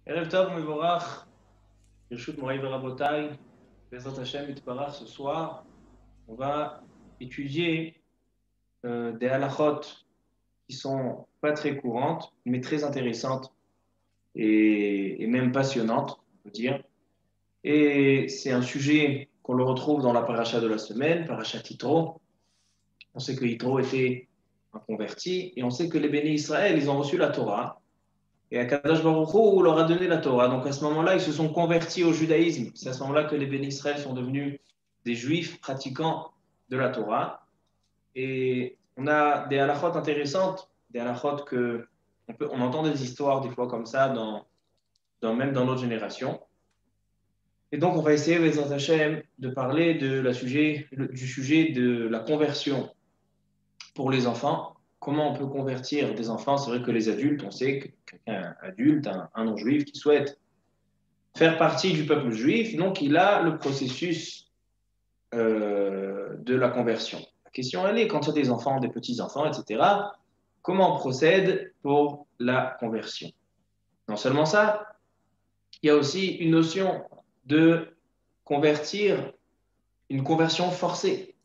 Erev Tov Mevorach, Birshut Moraï Verabotai, Bezrat Hashem Itbarach, ce soir, on va étudier des halachot qui sont pas très courantes, mais très intéressantes et même passionnantes, on peut dire. Et c'est un sujet qu'on le retrouve dans la paracha de la semaine, paracha Yitro. On sait que Yitro était un converti et on sait que les bénis Israël, ils ont reçu la Torah. Et Akadosh Baruch Hu leur a donné la Torah. Donc à ce moment-là, ils se sont convertis au judaïsme. C'est à ce moment-là que les bénis Israël sont devenus des juifs pratiquants de la Torah. Et on a des halakhot intéressantes, des halakhot on entend des histoires des fois comme ça, même dans notre génération. Et donc on va essayer, Bezrat Hashem, de parler du sujet de la conversion pour les enfants. Comment on peut convertir des enfants? C'est vrai que les adultes, on sait que quelqu'un adulte, un non-juif qui souhaite faire partie du peuple juif, donc il a le processus de la conversion. La question, elle est, quand il y a des enfants, des petits-enfants, etc., comment on procède pour la conversion? Non seulement ça, il y a aussi une notion de convertir, une conversion forcée.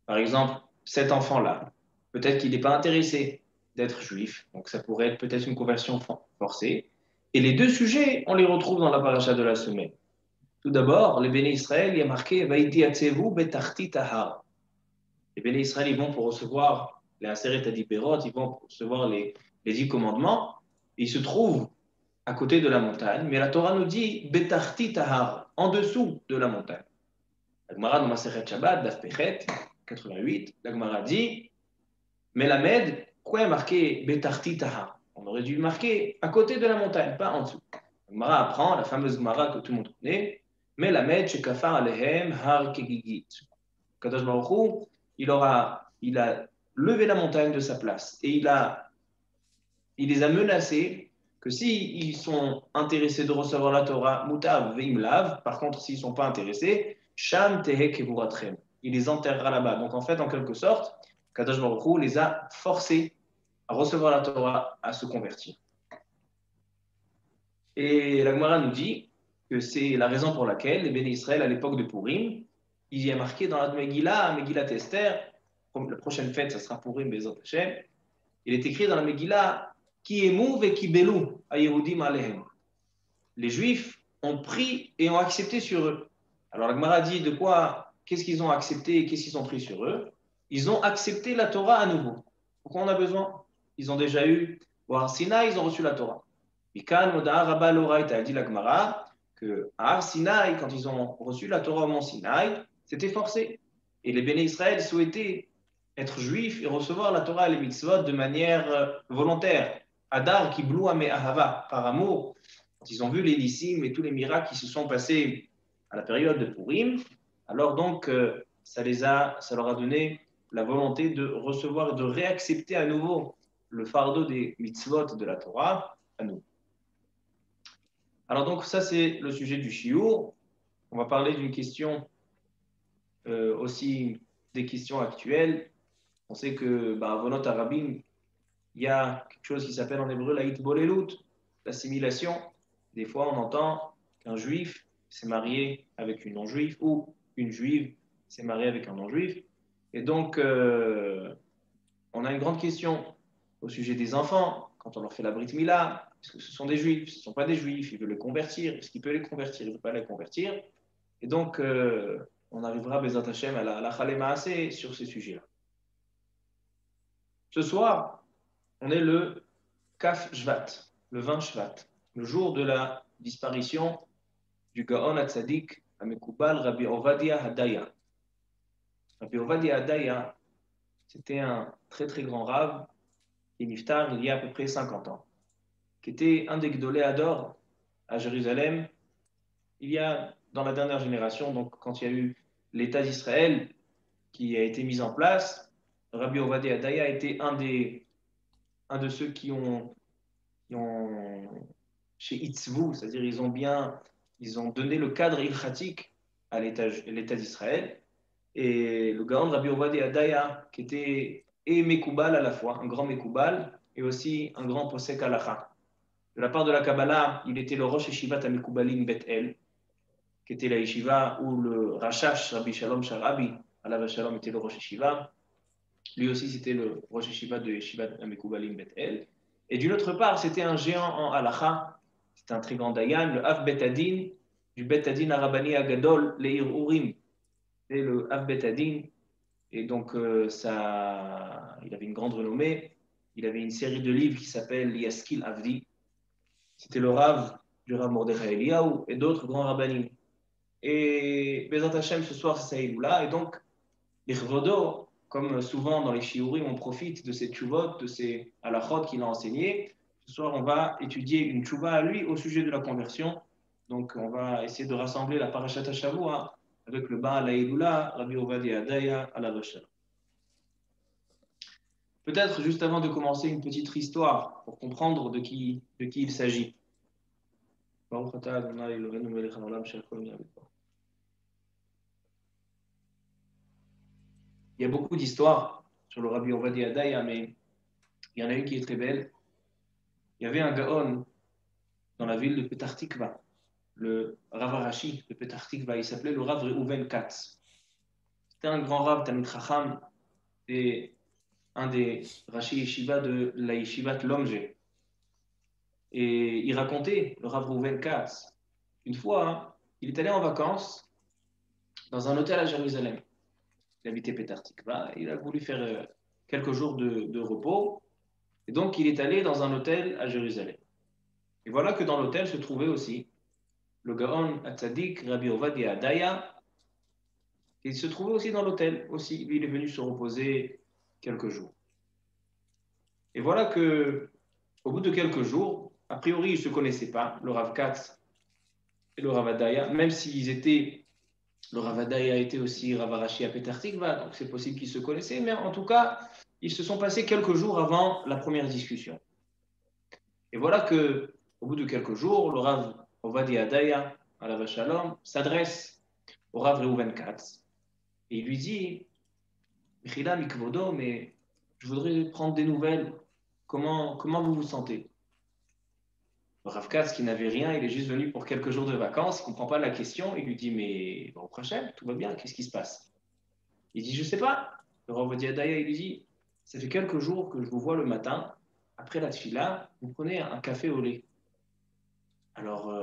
Par exemple, cet enfant-là, peut-être qu'il n'est pas intéressé d'être juif, donc ça pourrait être peut-être une conversion forcée. Et les deux sujets, on les retrouve dans la paracha de la semaine. Tout d'abord, les bénis Israël, il y a marqué Vaïti atzevu betarti tahar. Les bénis Israël, ils vont pour recevoir les Aseret Adibérot, ils vont pour recevoir les 10 commandements. Ils se trouvent à côté de la montagne, mais la Torah nous dit betarti tahar, en dessous de la montagne. La Gemara dans Masechet Shabbat, Daf Pechet, 88, la Gemara dit Melamed, pourquoi il y a marqué betarti tahar? On aurait dû le marquer à côté de la montagne, pas en dessous. La Gemara apprend, la fameuse Gemara que tout le monde connaît, Melamed shekafar alehem har kegigit. Kadosh Baruch Hu, il a levé la montagne de sa place et il les a menacés que s'ils sont intéressés de recevoir la Torah, mutav veimlav, par contre, s'ils ne sont pas intéressés, sham tehe kevuratrem. Il les enterrera là-bas. Donc en fait, en quelque sorte, Kadosh Baruch Hu les a forcés à recevoir la Torah, à se convertir. Et la Gemara nous dit que c'est la raison pour laquelle les bénis Israël, à l'époque de Purim, il y a marqué dans la Megillah Esther, la prochaine fête, ça sera Purim, Bezot Hashem, il est écrit dans la Megillah, qui émouve et qui belou à Yehudim alehem. Les Juifs ont pris et ont accepté sur eux. Alors la Gemara dit de quoi, qu'est-ce qu'ils ont accepté et qu'est-ce qu'ils ont pris sur eux? Ils ont accepté la Torah à nouveau. Pourquoi on a besoin? Ils ont déjà eu, au Har Sinaï, ils ont reçu la Torah. Mikan Moda'a Rabba Loraita, dit la Gemara, que à Har Sinaï, quand ils ont reçu la Torah au Mont Sinaï, c'était forcé. Et les béné Israël souhaitaient être juifs et recevoir la Torah et les mitzvot de manière volontaire. Adar Kiblu Ame Ahava, par amour, quand ils ont vu les nissim et tous les miracles qui se sont passés à la période de Purim, alors donc ça leur a donné la volonté de recevoir et de réaccepter à nouveau le fardeau des mitzvot de la Torah à nous. Alors donc ça c'est le sujet du shiur. On va parler d'une question aussi des questions actuelles. On sait que Avonot Arabim, il y a quelque chose qui s'appelle en hébreu la hitbolelut, l'assimilation. Des fois on entend qu'un juif s'est marié avec une non-juive ou une juive s'est mariée avec un non-juif. Et donc on a une grande question au sujet des enfants, quand on leur fait la brit mila, est-ce que ce sont des juifs, ce ne sont pas des juifs, il veut les convertir, est-ce qu'il peut les convertir, il ne veut pas les convertir. Et donc, on arrivera, Bezat Hashem, à la Chalé sur ces sujets-là. Ce soir, on est le Kaf Shvat, le 20 Shvat, le jour de la disparition du Gaon Hatzadik, Amekubal Rabbi Ovadia Hadaya. Rabbi Ovadia Hadaya, c'était un très très grand rave qui est niftar il y a à peu près 50 ans, qui était un des Gdolé Ador à Jérusalem, il y a dans la dernière génération, donc quand il y a eu l'État d'Israël qui a été mis en place, Rabbi Ovadia Hadaya était un de ceux qui ont chez Itzvou, c'est-à-dire ils ont donné le cadre ilchatique à l'État d'Israël. Et le Gaon Rabbi Ovadia Hadaya, qui était et Mekoubal à la fois, un grand Mekoubal, et aussi un grand Posek Halacha. De la part de la Kabbalah, il était le Rosh Yeshivat Amikubalim Bet El, qui était la yeshiva où le Rashash, Rabbi Shalom Sharabi, Alav Shalom, était le Rosh Yeshiva. Lui aussi, c'était le Rosh Yeshiva de Yeshiva Amikubalim Bet El. Et d'une autre part, c'était un géant en halacha, c'était un très grand dayan, le Av Bet Adin, du Bet Adin Arabani Agadol, Leir Urim. C'est le Av Bet Adin. Et donc, il avait une grande renommée. Il avait une série de livres qui s'appelle Yaskil Avdi. C'était le Rav du Rav Mordechai Eliyahu et d'autres grands rabbanim. Et Bezat Hashem, ce soir, c'est Saïdoula. Et donc, l'Ichvodo, comme souvent dans les shiurim, on profite de ces tchouvot, de ces halachot qu'il a enseigné. Ce soir, on va étudier une tchouva à lui au sujet de la conversion. Donc, on va essayer de rassembler la Parashat HaShavua avec le Baal Haïdoula, Rabbi Ovadia Adaya, à la Vachal. Peut-être, juste avant de commencer, une petite histoire pour comprendre de qui il s'agit. Il y a beaucoup d'histoires sur le Rabbi Ovadia Adaya, mais il y en a une qui est très belle. Il y avait un Gaon dans la ville de Petah Tikva, le Rav Arashi de Petah Tikva, il s'appelait le Rav Reuven Katz. C'était un grand Rav Talmid Chacham, et un des Rashi Yeshiva de la Yeshivat Lomje. Et il racontait, le Rav Reuven Katz, une fois, il est allé en vacances dans un hôtel à Jérusalem. Il habitait Petah Tikva, il a voulu faire quelques jours de repos, et donc il est allé dans un hôtel à Jérusalem. Et voilà que dans l'hôtel se trouvait aussi le Gaon Hatzadik Rabbi Ovadia Adaya. Il se trouvait aussi dans l'hôtel, aussi. Lui, il est venu se reposer quelques jours. Et voilà que, au bout de quelques jours, a priori, ils ne se connaissaient pas, le Rav Katz et le Rav Adaya, même s'ils étaient, le Rav Adaya était aussi Rav Arashi à Petah Tikva, donc c'est possible qu'ils se connaissaient, mais en tout cas, ils se sont passés quelques jours avant la première discussion. Et voilà que, au bout de quelques jours, le Rav Ovadia Adaya, à la Shalom, s'adresse au Rav Reuven Katz et il lui dit, Mechila Mikvodo, mais je voudrais prendre des nouvelles. Comment vous vous sentez? Le Rav Katz, qui n'avait rien, il est juste venu pour quelques jours de vacances, il ne comprend pas la question, il lui dit, mais au prochain, tout va bien, qu'est-ce qui se passe? Il dit, je ne sais pas. Le Rav Ovadia Adaya, il lui dit, ça fait quelques jours que je vous vois le matin, après la tfila, vous prenez un café au lait. Alors,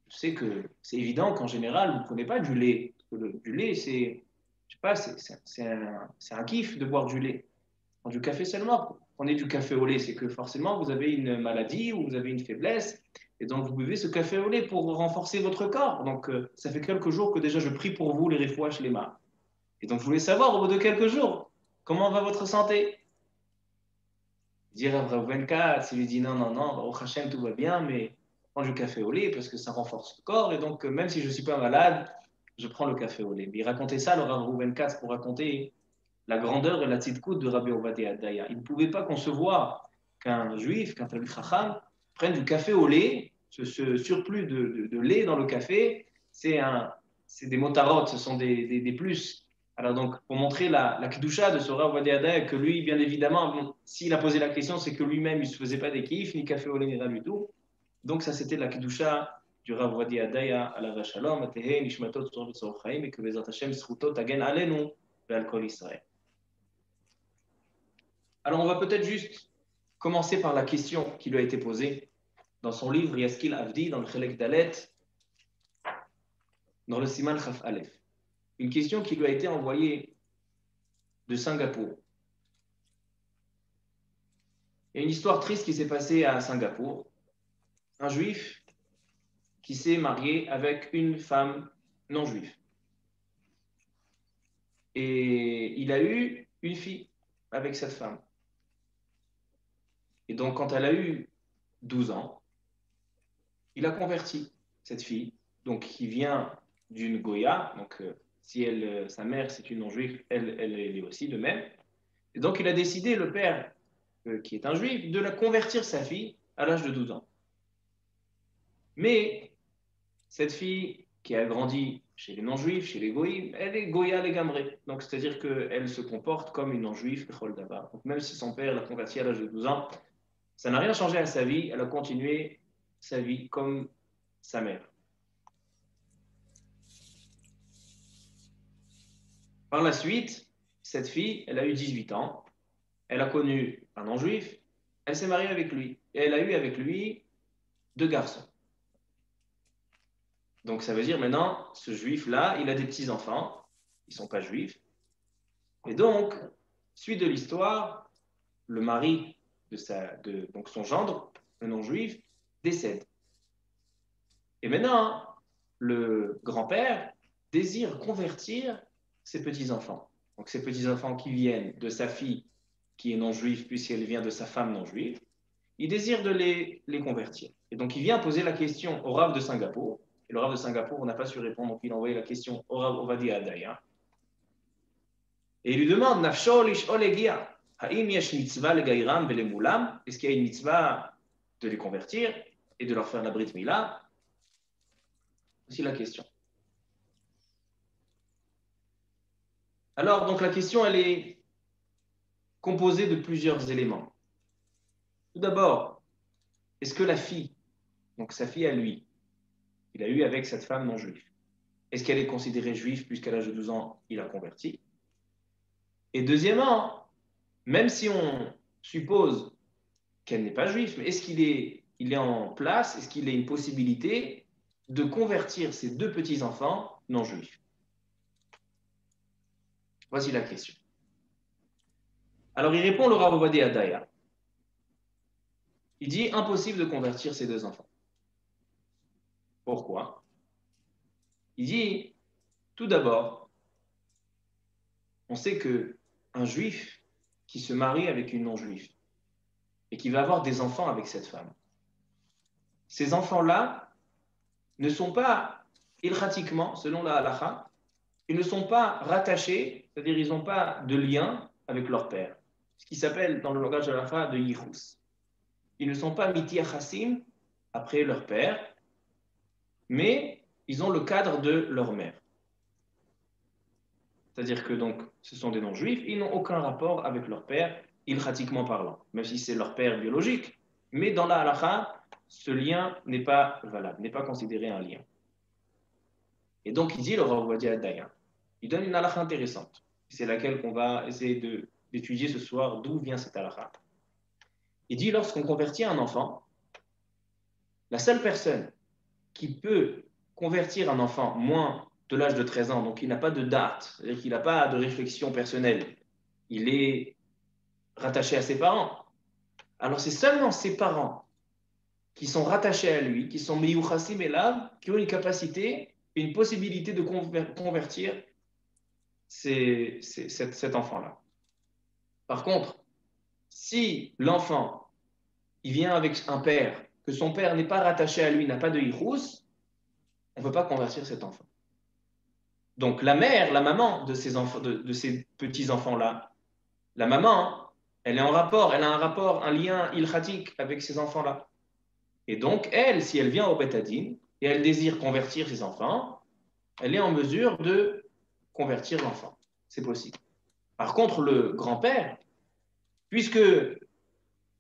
je sais que c'est évident qu'en général, vous ne prenez pas du lait. Du lait, c'est, je sais pas, c'est un kiff de boire du lait. Du café seulement. Prenez du café au lait, c'est que forcément vous avez une maladie ou vous avez une faiblesse, et donc vous buvez ce café au lait pour renforcer votre corps. Donc ça fait quelques jours que déjà je prie pour vous, les refouaches, les mains. Et donc je voulais savoir au bout de quelques jours, comment va votre santé? Dire à Reuven Katz, il lui dit non, au Hachem tout va bien, mais prends du café au lait parce que ça renforce le corps, et donc même si je ne suis pas malade, je prends le café au lait. Mais il racontait ça, le Rav Reuven Katz, pour raconter la grandeur et la tzidkout de Rabbi Ovadia Adaya. Il ne pouvait pas concevoir qu'un juif, qu'un Talmid Chacham, prenne du café au lait, ce surplus de lait dans le café, c'est des motarotes, ce sont des plus. Alors donc, pour montrer la kedusha de ce Rabbi Ovadia Adaya, que lui, bien évidemment, bon, s'il a posé la question, c'est que lui-même, il ne se faisait pas des kiffs, ni café au lait, ni rien du tout. Donc ça, c'était la kedusha du Rabbi Ovadia Adaya, à la Shalom, Atehe, Nishmatot, Tzor Chaim, et que Bezat Hashem, Srutot, Agen Alenu, Ve'al Israël. Alors, on va peut-être juste commencer par la question qui lui a été posée dans son livre Yaskil Avdi, dans le Chelek Dalet, dans le Siman Chaf Aleph. Une question qui lui a été envoyée de Singapour. Il y a une histoire triste qui s'est passée à Singapour. Un juif qui s'est marié avec une femme non juive. Et il a eu une fille avec cette femme. Et donc, quand elle a eu 12 ans, il a converti cette fille, donc qui vient d'une Goya, donc si sa mère c'est une non-juive, elle est aussi de même. Et donc il a décidé, le père qui est un juif, de la convertir sa fille à l'âge de 12 ans. Mais cette fille qui a grandi chez les non-juifs, chez les goïms, elle est Goya les gamrés. Donc c'est-à-dire qu'elle se comporte comme une non-juive, donc même si son père l'a convertie à l'âge de 12 ans, Ça n'a rien changé à sa vie, elle a continué sa vie comme sa mère. Par la suite, cette fille, elle a eu 18 ans, elle a connu un non-juif, elle s'est mariée avec lui, et elle a eu avec lui 2 garçons. Donc ça veut dire maintenant, ce juif-là, il a des petits-enfants, ils ne sont pas juifs, et donc, suite de l'histoire, le mari donc son gendre, un non-juif, décède. Et maintenant, le grand-père désire convertir ses petits-enfants. Donc ces petits-enfants qui viennent de sa fille qui est non-juive, puisqu'elle vient de sa femme non-juive, il désire de les convertir. Et donc il vient poser la question au Rav de Singapour. Et le Rav de Singapour n'a pas su répondre, donc il a envoyé la question au Rav Ovadia Adaya. Et il lui demande, Nafsho lish'ol egia, ha'im yesh mitzvah legairam velemoulam, est-ce qu'il y a une mitzvah de les convertir et de leur faire la brit mila? Voici la question. Alors, donc la question, elle est composée de plusieurs éléments. Tout d'abord, est-ce que la fille, donc sa fille à lui, il a eu avec cette femme non juive, est-ce qu'elle est considérée juive puisqu'à l'âge de 12 ans, il a converti? Et deuxièmement, même si on suppose qu'elle n'est pas juive, mais est-ce qu'il est en place, est-ce qu'il a une possibilité de convertir ses 2 petits-enfants non juifs? Voici la question. Alors il répond le Rav Ovadia Adaya. Il dit impossible de convertir ses 2 enfants. Pourquoi? Il dit tout d'abord, on sait que un juif qui se marie avec une non-juive et qui va avoir des enfants avec cette femme, ces enfants-là ne sont pas ilchatiquement, selon la halakha, ils ne sont pas rattachés, c'est-à-dire ils n'ont pas de lien avec leur père, ce qui s'appelle dans le langage de la halakha de yichus. Ils ne sont pas mitiachassim après leur père, mais ils ont le cadre de leur mère. C'est-à-dire que donc, ce sont des non-juifs, ils n'ont aucun rapport avec leur père, ilchatiquement parlant, même si c'est leur père biologique. Mais dans la halakha, ce lien n'est pas valable, n'est pas considéré un lien. Et donc, il dit, le Rav Ovadia Adaya, il donne une halakha intéressante. C'est laquelle qu'on va essayer d'étudier ce soir, d'où vient cette halakha. Il dit, lorsqu'on convertit un enfant, la seule personne qui peut convertir un enfant moins de l'âge de 13 ans, donc il n'a pas de date, c'est-à-dire qu'il n'a pas de réflexion personnelle, il est rattaché à ses parents. Alors c'est seulement ses parents qui sont rattachés à lui, qui sont meyuchasim elav, qui ont une capacité, une possibilité de convertir cet enfant-là. Par contre, si l'enfant, il vient avec un père, que son père n'est pas rattaché à lui, n'a pas de yichus, on ne peut pas convertir cet enfant. Donc la mère, la maman de ces enfants, de ces petits-enfants-là, la maman, elle est en rapport, elle a un rapport, un lien ilchatique avec ces enfants-là. Et donc, elle, si elle vient au Beth Din et elle désire convertir ses enfants, elle est en mesure de convertir l'enfant. C'est possible. Par contre, le grand-père, puisque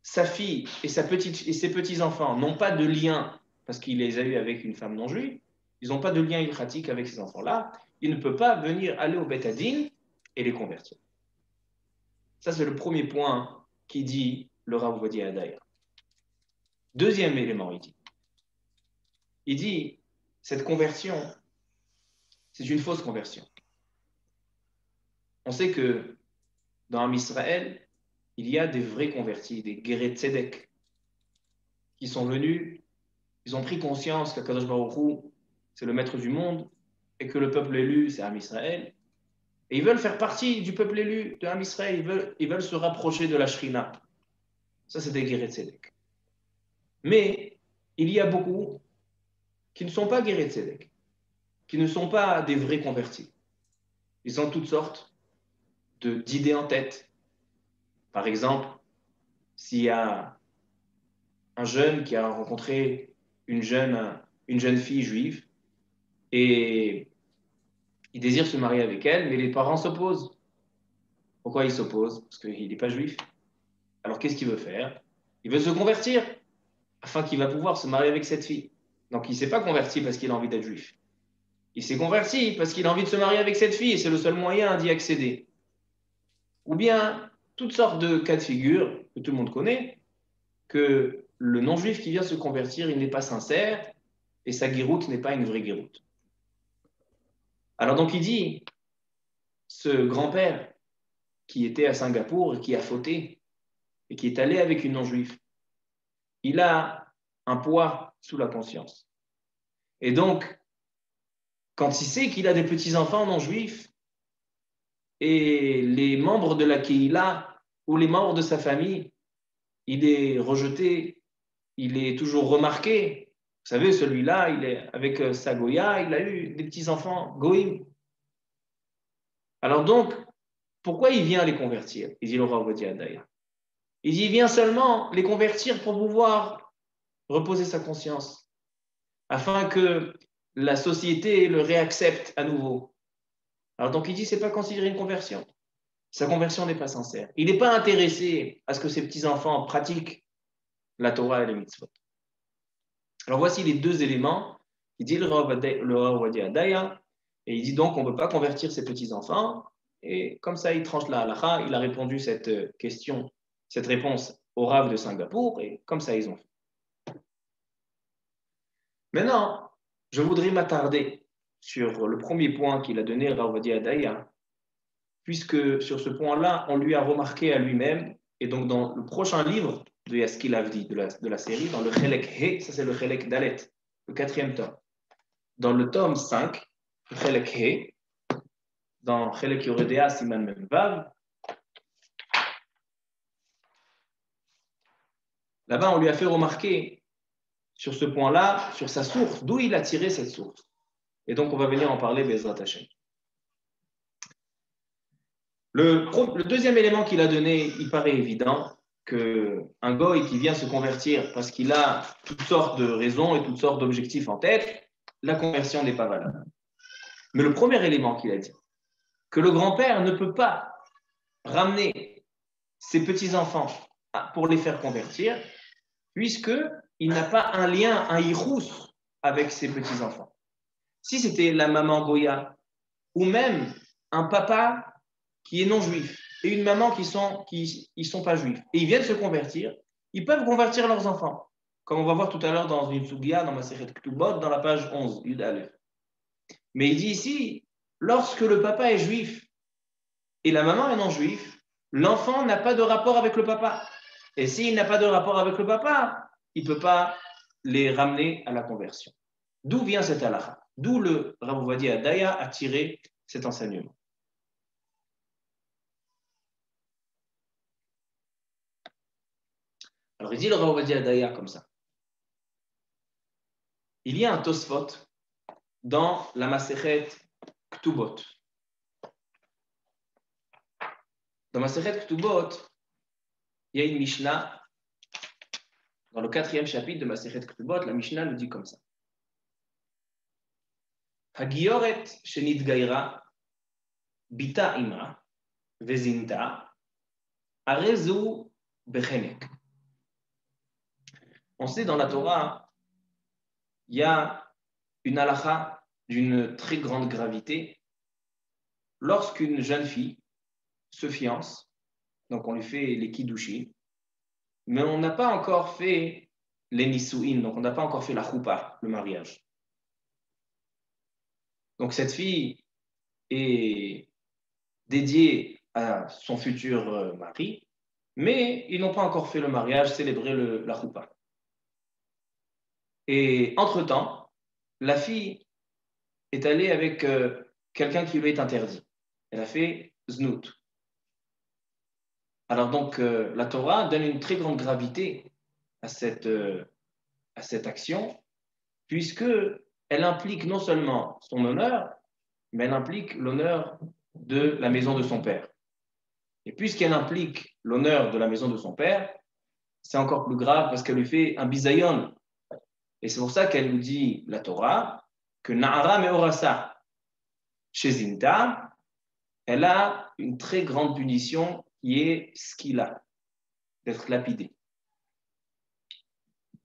sa fille et ses petits-enfants n'ont pas de lien, parce qu'il les a eus avec une femme non juive, ils n'ont pas de lien ilchatique avec ces enfants-là, il ne peut pas venir aller au Beth Din et les convertir. Ça, c'est le premier point qui dit le Rav Ovadia Adaya. Deuxième élément, il dit, cette conversion, c'est une fausse conversion. On sait que dans Am Israël, il y a des vrais convertis, des Geret Tzedek, qui sont venus, ils ont pris conscience qu'Akadosh Baruch Hu, c'est le maître du monde, et que le peuple élu, c'est Am Israël. Et ils veulent faire partie du peuple élu de Am Israël, ils veulent se rapprocher de la Shrina. Ça, c'est des Geret Tzedek. Mais il y a beaucoup qui ne sont pas Geret Tzedek, qui ne sont pas des vrais convertis. Ils ont toutes sortes d'idées en tête. Par exemple, s'il y a un jeune qui a rencontré une jeune fille juive et il désire se marier avec elle, mais les parents s'opposent. Pourquoi ils s'opposent? Parce qu'il n'est pas juif. Alors qu'est-ce qu'il veut faire? Il veut se convertir afin qu'il va pouvoir se marier avec cette fille. Donc il ne s'est pas converti parce qu'il a envie d'être juif. Il s'est converti parce qu'il a envie de se marier avec cette fille et c'est le seul moyen d'y accéder. Ou bien toutes sortes de cas de figure que tout le monde connaît, que le non-juif qui vient se convertir, il n'est pas sincère et sa guéroute n'est pas une vraie guéroute. Alors donc il dit, ce grand-père qui était à Singapour et qui a fauté et qui est allé avec une non-juive, il a un poids sous la conscience. Et donc, quand il sait qu'il a des petits-enfants non-juifs et les membres de la Keïla ou les membres de sa famille, il est rejeté, il est toujours remarqué. Vous savez, celui-là, il est avec sa Goya, il a eu des petits-enfants Goïm. Alors donc, pourquoi il vient les convertir? Il dit le Rav Ovadia Adaya. Il dit, il vient seulement les convertir pour pouvoir reposer sa conscience, afin que la société le réaccepte à nouveau. Alors donc il dit, c'est pas considéré une conversion. Sa conversion n'est pas sincère. Il n'est pas intéressé à ce que ses petits-enfants pratiquent la Torah et les mitzvot. Alors voici les deux éléments. Il dit le Rav Ovadia Adaya, et il dit donc on ne peut pas convertir ses petits-enfants. Et comme ça, il tranche la halakha. Il a répondu cette question, cette réponse au Rav de Singapour, et comme ça, ils ont fait. Maintenant, je voudrais m'attarder sur le premier point qu'il a donné, Rav Ovadia Adaya, puisque sur ce point-là, on lui a remarqué à lui-même, et donc dans le prochain livre de Yaskil Avdi, de la série, dans le Chelek He, ça c'est le Chelek Dalet, le 4e tome. Dans le tome 5, le Chelek He, dans Chelek Yoredea Siman Memvav, là-bas, on lui a fait remarquer sur ce point-là, sur sa source, d'où il a tiré cette source. Et donc, on va venir en parler, Bezrat Hashem. Le deuxième élément qu'il a donné, il paraît évident qu'un goy qui vient se convertir parce qu'il a toutes sortes de raisons et toutes sortes d'objectifs en tête, la conversion n'est pas valable. Mais le premier élément qu'il a dit, que le grand-père ne peut pas ramener ses petits-enfants pour les faire convertir, puisqu'il n'a pas un lien, un yichus avec ses petits-enfants. Si c'était la maman Goya, ou même un papa qui est non-juif, et une maman qui sont pas juifs, et ils viennent se convertir, ils peuvent convertir leurs enfants, comme on va voir tout à l'heure dans une Sugia, dans Masechet Ketubot, dans la page 11, Yud Aleph. Mais il dit ici, lorsque le papa est juif et la maman est non-juif, l'enfant n'a pas de rapport avec le papa. Et s'il n'a pas de rapport avec le papa, il ne peut pas les ramener à la conversion. D'où vient cette halakha? D'où le Rav Ovadia Adaya a tiré cet enseignement. Alors il dit le Rav Ovadia Adaya comme ça. Il y a un Tosfot dans la Masechet Ktubot. Dans Masechet Ktubot, il y a une Mishnah. Dans le 4e chapitre de Masechet Ktubot, la Mishnah nous dit comme ça. Hagioret shenit gaira bita ima vezinta arezu bechenek. On sait dans la Torah, il y a une halakha d'une très grande gravité. Lorsqu'une jeune fille se fiance, donc on lui fait les kiddushin, mais on n'a pas encore fait les nisuin, donc on n'a pas encore fait la choupa, le mariage. Donc cette fille est dédiée à son futur mari, mais ils n'ont pas encore fait le mariage, célébré la choupa. Et entre-temps, la fille est allée avec quelqu'un qui lui est interdit. Elle a fait znout. Alors donc, la Torah donne une très grande gravité à cette action, puisqu'elle implique non seulement son honneur, mais elle implique l'honneur de la maison de son père. Et puisqu'elle implique l'honneur de la maison de son père, c'est encore plus grave parce qu'elle lui fait un bisayon. Et c'est pour ça qu'elle nous dit, la Torah, que Na'ara me'orasa, chez Zinta, elle a une très grande punition qui est skila, d'être lapidée.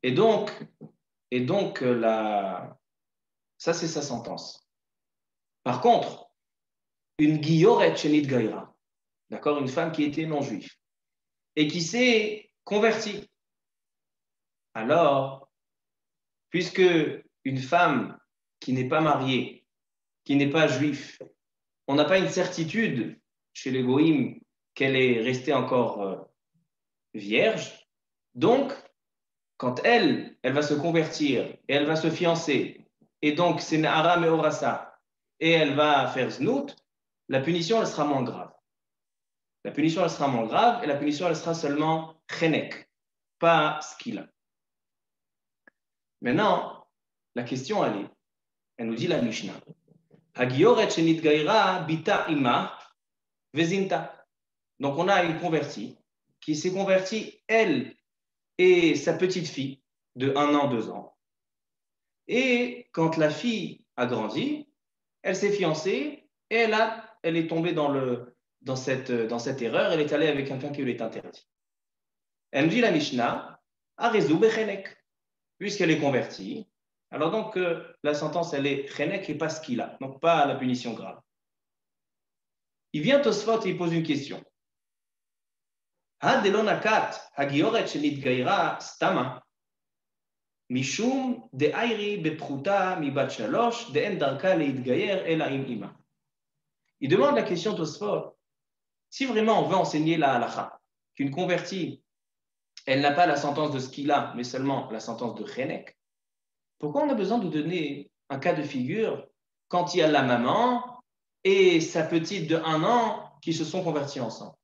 Et donc, ça, c'est sa sentence. Par contre, une guilloret chenit gaïra, d'accord, une femme qui était non-juive et qui s'est convertie. Alors, puisque une femme qui n'est pas mariée, qui n'est pas juive, on n'a pas une certitude chez les goïms qu'elle est restée encore vierge. Donc, quand elle va se convertir et elle va se fiancer, et donc c'est Nahara Meorasa, et elle va faire Znout, la punition, elle sera moins grave. La punition, elle sera moins grave, et la punition, elle sera seulement Chenek, pas Skila. Maintenant, la question, elle nous dit la Mishnah. Hagioret shenit gaira bita ima vezinta. Donc, on a une convertie qui s'est convertie, elle et sa petite fille de 1 an, 2 ans. Et quand la fille a grandi, elle s'est fiancée et elle est tombée dans cette erreur. Elle est allée avec quelqu'un qui lui est interdit. Elle nous dit la Mishnah, Arezou bechenek, puisqu'elle est convertie. Alors donc, la sentence, elle est chenek et pas skila, donc pas la punition grave. Il vient Tosfot et il pose une question. Hadelonakat hagioret shenit gaira stama. Mishum de airi bepruta mi bat shalosh de en darka leitgayer ela im ima. Il demande la question Tosfot. Si vraiment on veut enseigner la halacha, qu'une convertie, elle n'a pas la sentence de skila, mais seulement la sentence de chenek, pourquoi on a besoin de donner un cas de figure quand il y a la maman et sa petite de 1 an qui se sont convertis ensemble?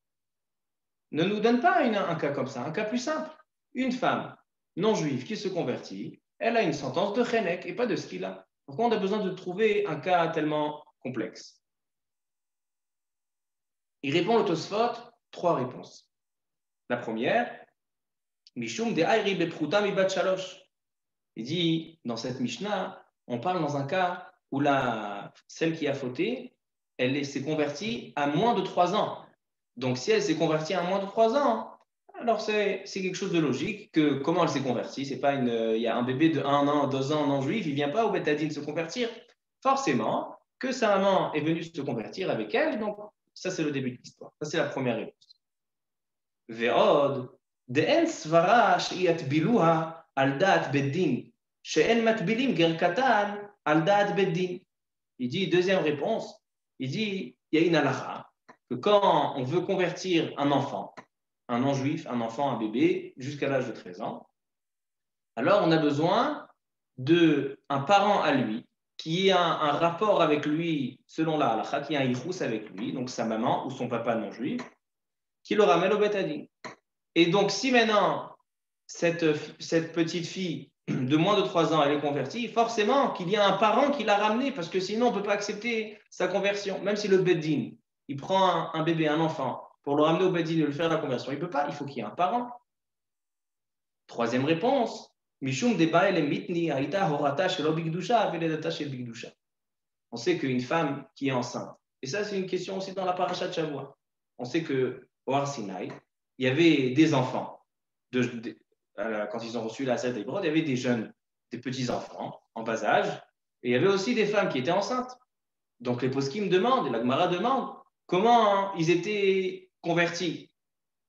Ne nous donne pas un cas comme ça, un cas plus simple. Une femme non juive qui se convertit, elle a une sentence de chenek et pas de skila. Pourquoi on a besoin de trouver un cas tellement complexe? Il répond au Tosfot 3 réponses. La première, Mishum de Ayri bepruta mi bat shalosh. Il dit, dans cette Mishnah, on parle dans un cas où celle qui a fauté, elle s'est convertie à moins de 3 ans. Donc, si elle s'est convertie à moins de 3 ans, alors c'est quelque chose de logique que comment elle s'est convertie. C'est pas il y a un bébé de 1 an, 2 ans non juif, il vient pas au Beth Din se convertir. Forcément, que sa maman est venue se convertir avec elle. Donc, ça, c'est le début de l'histoire. Ça, c'est la première réponse. Ve'od, de'en svara she'yat biluha al da'at beddin, she'en matbilim ger katan al da'at beddin. Il dit, deuxième réponse, il dit, il y a une halakha, que quand on veut convertir un enfant, un non-juif, un enfant, un bébé, jusqu'à l'âge de 13 ans, alors on a besoin d'un parent à lui, qui ait un rapport avec lui, selon la halakha, qui a un yichus avec lui, donc sa maman ou son papa non-juif, qui le ramène au Beth Din. Et donc, si maintenant, cette petite fille de moins de 3 ans, elle est convertie, forcément qu'il y a un parent qui l'a ramenée, parce que sinon, on ne peut pas accepter sa conversion. Même si le Beth Din, il prend un bébé, un enfant, pour le ramener au Beth Din et le faire la conversion, il ne peut pas, il faut qu'il y ait un parent. Troisième réponse, Mishum de Bael Mitni Aïta Horata Shelo Bigdusha Veledata Shel Bigdusha. On sait qu'une femme qui est enceinte, et ça c'est une question aussi dans la paracha de Shavua, on sait qu'au Har Sinaï, il y avait des enfants, quand ils ont reçu la Sète d'Hébrod, il y avait des jeunes, des petits-enfants en bas âge, et il y avait aussi des femmes qui étaient enceintes. Donc les poskim demandent, et la Gemara demande, comment ils étaient convertis.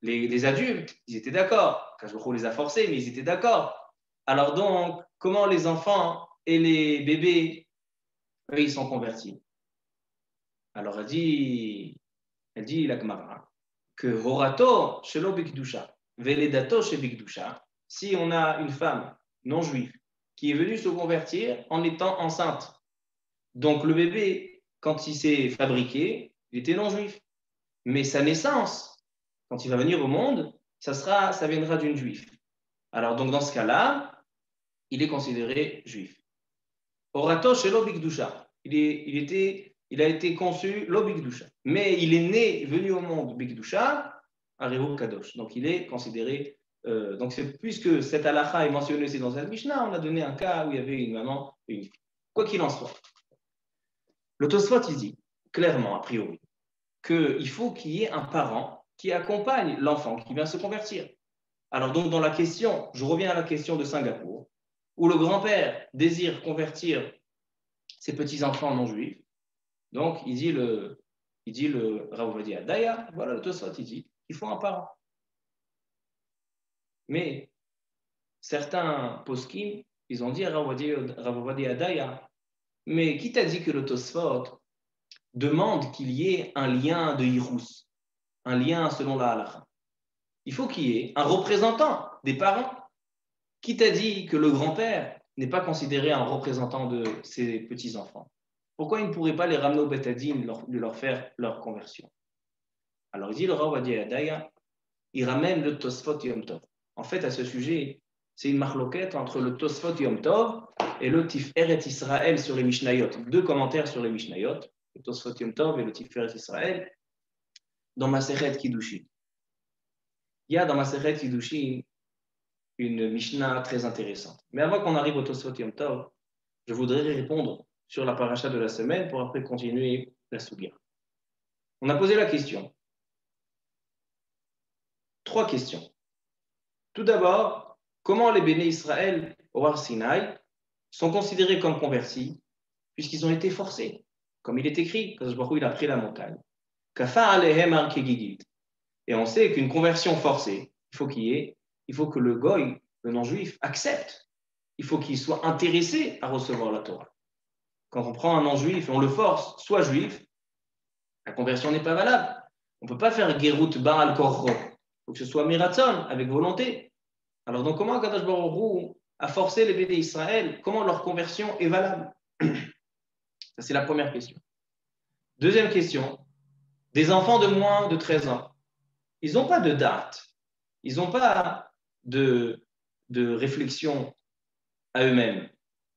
Les adultes, ils étaient d'accord. Kajbro les a forcés, mais ils étaient d'accord. Alors donc, comment les enfants et les bébés, eux, ils sont convertis? Alors elle dit la Gemara, que Horato shelo bikdusha, veledato she bikdusha, si on a une femme non juive qui est venue se convertir en étant enceinte, donc le bébé, quand il s'est fabriqué, il était non juif, mais sa naissance, quand il va venir au monde, ça viendra d'une juive. Alors donc dans ce cas-là, il est considéré juif. Orato shelo bikdusha, il a été conçu lo bikdusha, mais il est né, venu au monde bikdusha, arehu kadosh. Donc il est considéré. Donc puisque cette halakha est mentionnée aussi dans cette Mishnah, on a donné un cas où il y avait une maman et une fille. Quoi qu'il en soit, le Tosfot il dit clairement a priori qu'il faut qu'il y ait un parent qui accompagne l'enfant qui vient se convertir. Alors donc dans la question, je reviens à la question de Singapour, où le grand-père désire convertir ses petits-enfants non juifs. Donc il dit le Rav Ovadia Daya, voilà le Tosfot, il dit qu'il faut un parent. Mais certains poskim, ils ont dit à Rav Ovadia Daya, mais qui t'a dit que le Tosfot demande qu'il y ait un lien de Hirous, un lien selon la halakha? Il faut qu'il y ait un représentant des parents. Qui t'a dit que le grand-père n'est pas considéré un représentant de ses petits-enfants? Pourquoi il ne pourrait pas les ramener au Betadine, leur faire leur conversion? Alors il dit le Rav Ovadia Daya, il ramène le Tosfot Yom Tov. En fait, à ce sujet, c'est une marloquette entre le Tosfot Yom Tov et le Tiferet Israël sur les Mishnayot. Deux commentaires sur les Mishnayot, le Tosfot Yom Tov et le Tiferet Israël, dans Masechet Kiddushin. Il y a dans Masechet Kiddushin une Mishnah très intéressante. Mais avant qu'on arrive au Tosfot Yom Tov, je voudrais répondre sur la paracha de la semaine pour après continuer la Sugia. On a posé la question. 3 questions. Tout d'abord, comment les béné Israël au Har Sinaï sont considérés comme convertis puisqu'ils ont été forcés? Comme il est écrit, quand il a pris la montagne. Kafa alehem ar kegigit. Et on sait qu'une conversion forcée, il faut que le goy, le non-juif, accepte. Il faut qu'il soit intéressé à recevoir la Torah. Quand on prend un non-juif et on le force, soit juif, la conversion n'est pas valable. On ne peut pas faire Gerut Baal Korro. Il faut que ce soit Miratzon, avec volonté. Alors donc comment Kadosh Baruch Hu a forcé les béné Israël? Comment leur conversion est valable? Ça c'est la première question. Deuxième question, des enfants de moins de 13 ans, ils n'ont pas de date, ils n'ont pas de réflexion à eux-mêmes.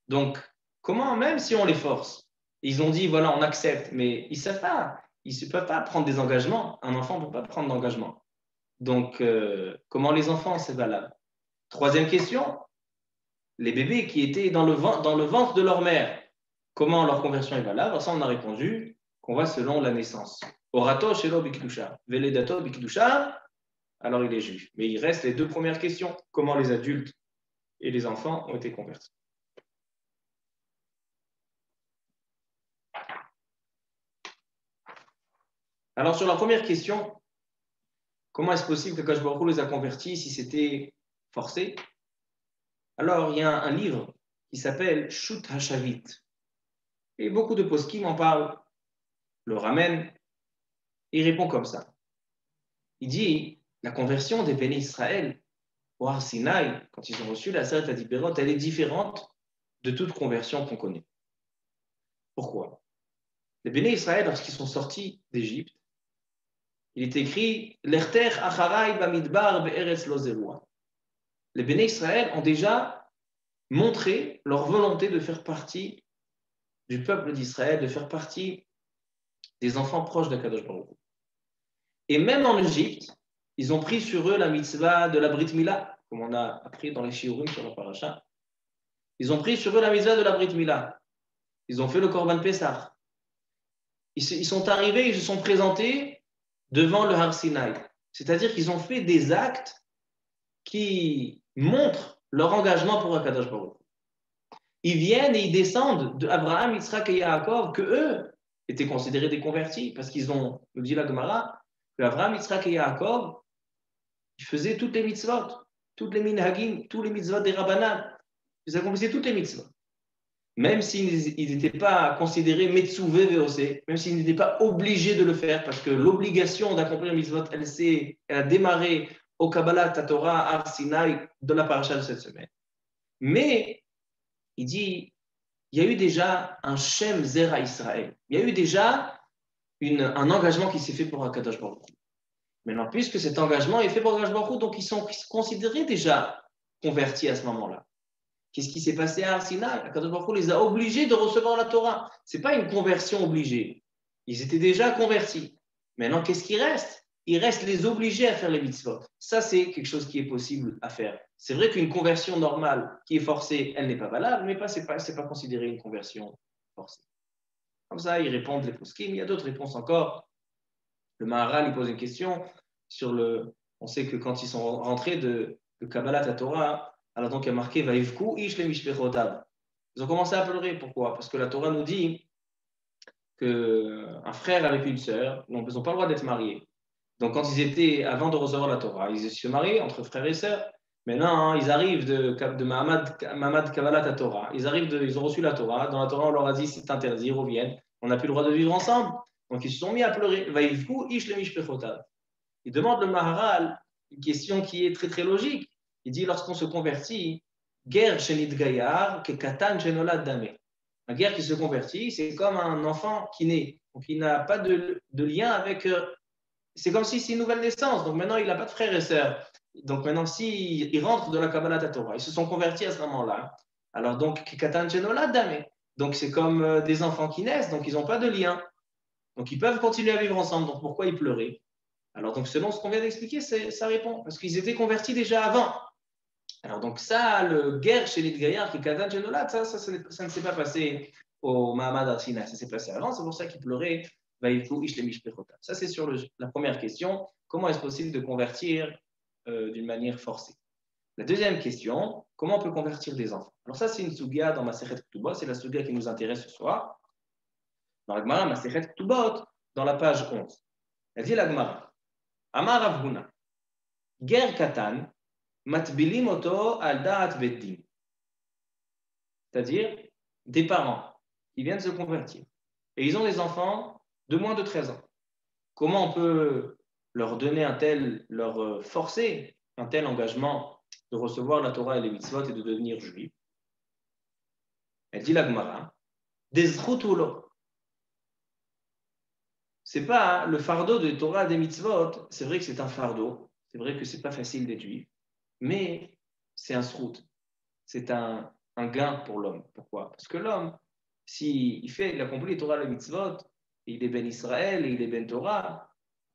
Donc, comment, même si on les force, ils ont dit, voilà, on accepte, mais ils ne savent pas, ils ne peuvent pas prendre des engagements. Un enfant ne peut pas prendre d'engagement. Donc, comment les enfants, c'est valable? Troisième question, les bébés qui étaient dans le ventre de leur mère, comment leur conversion est valable? Ça, on a répondu qu'on va selon la naissance. Orato shelo bikdusha, veledato bikdusha, alors il est juif. Mais il reste les 2 premières questions. Comment les adultes et les enfants ont été convertis? Alors sur la première question, comment est-ce possible que Akash Baruch Hu les a convertis si c'était forcé? Alors il y a un livre qui s'appelle Shut Hashavit. Et beaucoup de poskim en parlent, le ramènent, et il répond comme ça. Il dit, la conversion des béné Israël au Har Sinaï, quand ils ont reçu la Seret Adiperot, elle est différente de toute conversion qu'on connaît. Pourquoi? Les béné Israël, lorsqu'ils sont sortis d'Égypte, il est écrit L'erter acharai bamidbar be'eretz lo zerua. Les béné Israël ont déjà montré leur volonté de faire partie du peuple d'Israël, de faire partie des enfants proches de Kadosh Baruch Hu. Et même en Égypte, ils ont pris sur eux la mitzvah de la Brit Mila, comme on a appris dans les Shiurim sur la paracha. Ils ont pris sur eux la mitzvah de la Brit Mila. Ils ont fait le Korban Pessah. Ils sont arrivés, ils se sont présentés devant le Har Sinaï. C'est-à-dire qu'ils ont fait des actes qui montrent leur engagement pour Akadosh Baruch Hu. Ils viennent et ils descendent d'Abraham, Yitzhak et Yaakov, que eux étaient considérés des convertis, parce qu'ils ont, nous dit la Gemara, que Abraham, Yitzhak et Yaakov, ils faisaient toutes les mitzvot, toutes les minhagim, tous les mitzvot des rabbanan. Ils accomplissaient toutes les mitzvot. Même s'ils n'étaient pas considérés Metsuvé VOC, même s'ils n'étaient pas obligés de le faire, parce que l'obligation d'accomplir les mitzvot, elle a démarré au Kabbalah, Torah, Har Sinaï, de la paracha de cette semaine. Mais, il dit, il y a eu déjà un Shem Zera Israël. Il y a eu déjà un engagement qui s'est fait pour Akadosh Baruch Hu. Maintenant, puisque cet engagement est fait pour Akadosh Baruch Hu, donc ils sont considérés déjà convertis à ce moment-là. Qu'est-ce qui s'est passé à Har Sinaï? Akadosh Baruch Hu les a obligés de recevoir la Torah. Ce n'est pas une conversion obligée. Ils étaient déjà convertis. Maintenant, qu'est-ce qui reste? Il reste les obliger à faire les mitzvot. Ça, c'est quelque chose qui est possible à faire. C'est vrai qu'une conversion normale qui est forcée, elle n'est pas valable, mais ce n'est pas considéré une conversion forcée. Comme ça, ils répondent les poskim. Il y a d'autres réponses encore. Le Maharal, il pose une question sur on sait que quand ils sont rentrés de Kabbalat Torah, alors donc il y a marqué Vaivku ish le mishpechotav. Ils ont commencé à pleurer. Pourquoi? Parce que la Torah nous dit qu'un frère avec une sœur, ils n'ont pas le droit d'être mariés. Donc quand ils étaient, avant de recevoir la Torah, ils se mariaient entre frères et sœurs. Maintenant, hein, ils arrivent de Mahamad Kabbalat Torah. Ils ont reçu la Torah. Dans la Torah, on leur a dit c'est interdit, ils reviennent. On n'a plus le droit de vivre ensemble. Donc ils se sont mis à pleurer. Vaivku ish le mishpechotav. Il demande le Maharal une question qui est très très logique. Il dit lorsqu'on se convertit, guerre shenit gayar que katan shenolad dame. La guerre qui se convertit, c'est comme un enfant qui naît, donc il n'a pas de lien avec. C'est comme si c'est une nouvelle naissance. Donc maintenant, il n'a pas de frères et sœurs. Donc maintenant, s'il rentre de la Kabbalat Torah, ils se sont convertis à ce moment-là. Alors donc, katan shenolad dame. Donc c'est comme des enfants qui naissent, donc ils n'ont pas de lien. Donc ils peuvent continuer à vivre ensemble. Donc pourquoi ils pleuraient? Alors, donc, selon ce qu'on vient d'expliquer, ça répond. Parce qu'ils étaient convertis déjà avant. Alors, donc, ça, le guerre chez les Gaïar, qui est Katan Genolad, ça ne s'est pas passé au Mahamad Arsina. Ça s'est passé avant. C'est pour ça qu'ils pleuraient. Ça, c'est sur la première question. Comment est-ce possible de convertir d'une manière forcée? La deuxième question, comment on peut convertir des enfants? Alors, ça, c'est une sugia dans Masechet Ketubot. C'est la sugia qui nous intéresse ce soir. Dans la Gemara, Masechet Ketubot, dans la page 11. Elle dit la Gemara. Amar Rav Huna, ger katan, matbilim oto al da'at beddin. C'est-à-dire des parents qui viennent se convertir et ils ont des enfants de moins de 13 ans. Comment on peut leur donner leur forcer un tel engagement de recevoir la Torah et les mitzvot et de devenir juif? Elle dit la Gemara, dezrutulo. C'est pas le fardeau de Torah et des mitzvot, c'est vrai que c'est un fardeau, c'est vrai que c'est pas facile d'être juif, mais c'est un srout, c'est un gain pour l'homme. Pourquoi? Parce que l'homme, s'il il accomplit les Torah et les mitzvot, et il est ben Israël et il est ben Torah,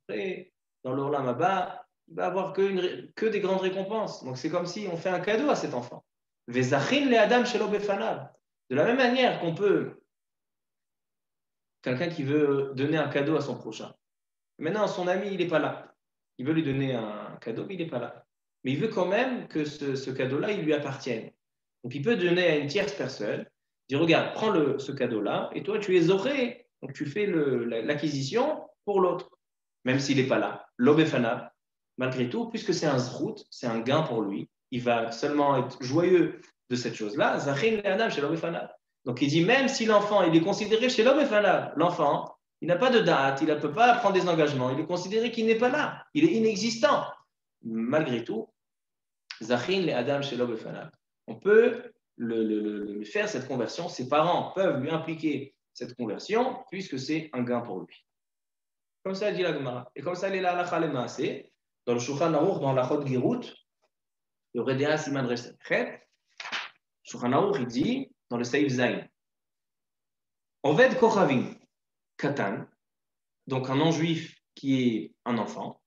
après, dans l'Olam Haba, il va avoir que des grandes récompenses. Donc c'est comme si on fait un cadeau à cet enfant. Vezachin le Adam shelo befanav. De la même manière qu'on peut quelqu'un qui veut donner un cadeau à son prochain. Maintenant, son ami, il n'est pas là. Il veut lui donner un cadeau, mais il n'est pas là. Mais il veut quand même que ce cadeau-là, il lui appartienne. Donc, il peut donner à une tierce personne, dire, regarde, prends ce cadeau-là, et toi, tu es zoré. Donc, tu fais l'acquisition pour l'autre, même s'il n'est pas là. L'obefana, malgré tout, puisque c'est un zrout, c'est un gain pour lui, il va seulement être joyeux de cette chose-là. Zachin le Adam chez l'obefana. Donc il dit, même si l'enfant, il est considéré chez l'homme, l'enfant, il n'a pas de date, il ne peut pas prendre des engagements, il est considéré qu'il n'est pas là, il est inexistant. Malgré tout, Zachin le Adam chez l'homme, on peut le faire cette conversion, ses parents peuvent lui impliquer cette conversion, puisque c'est un gain pour lui. Comme ça dit la Gemara. Et comme ça, il est là, la Maaseh, dans le Shulchan Aruch, dans la Chod Gerut, le Redea Siman Resechet, Shulchan Aruch, il dit, dans le Seif Zayin, Oved Kochavim, Katan, donc un non-juif qui est un enfant,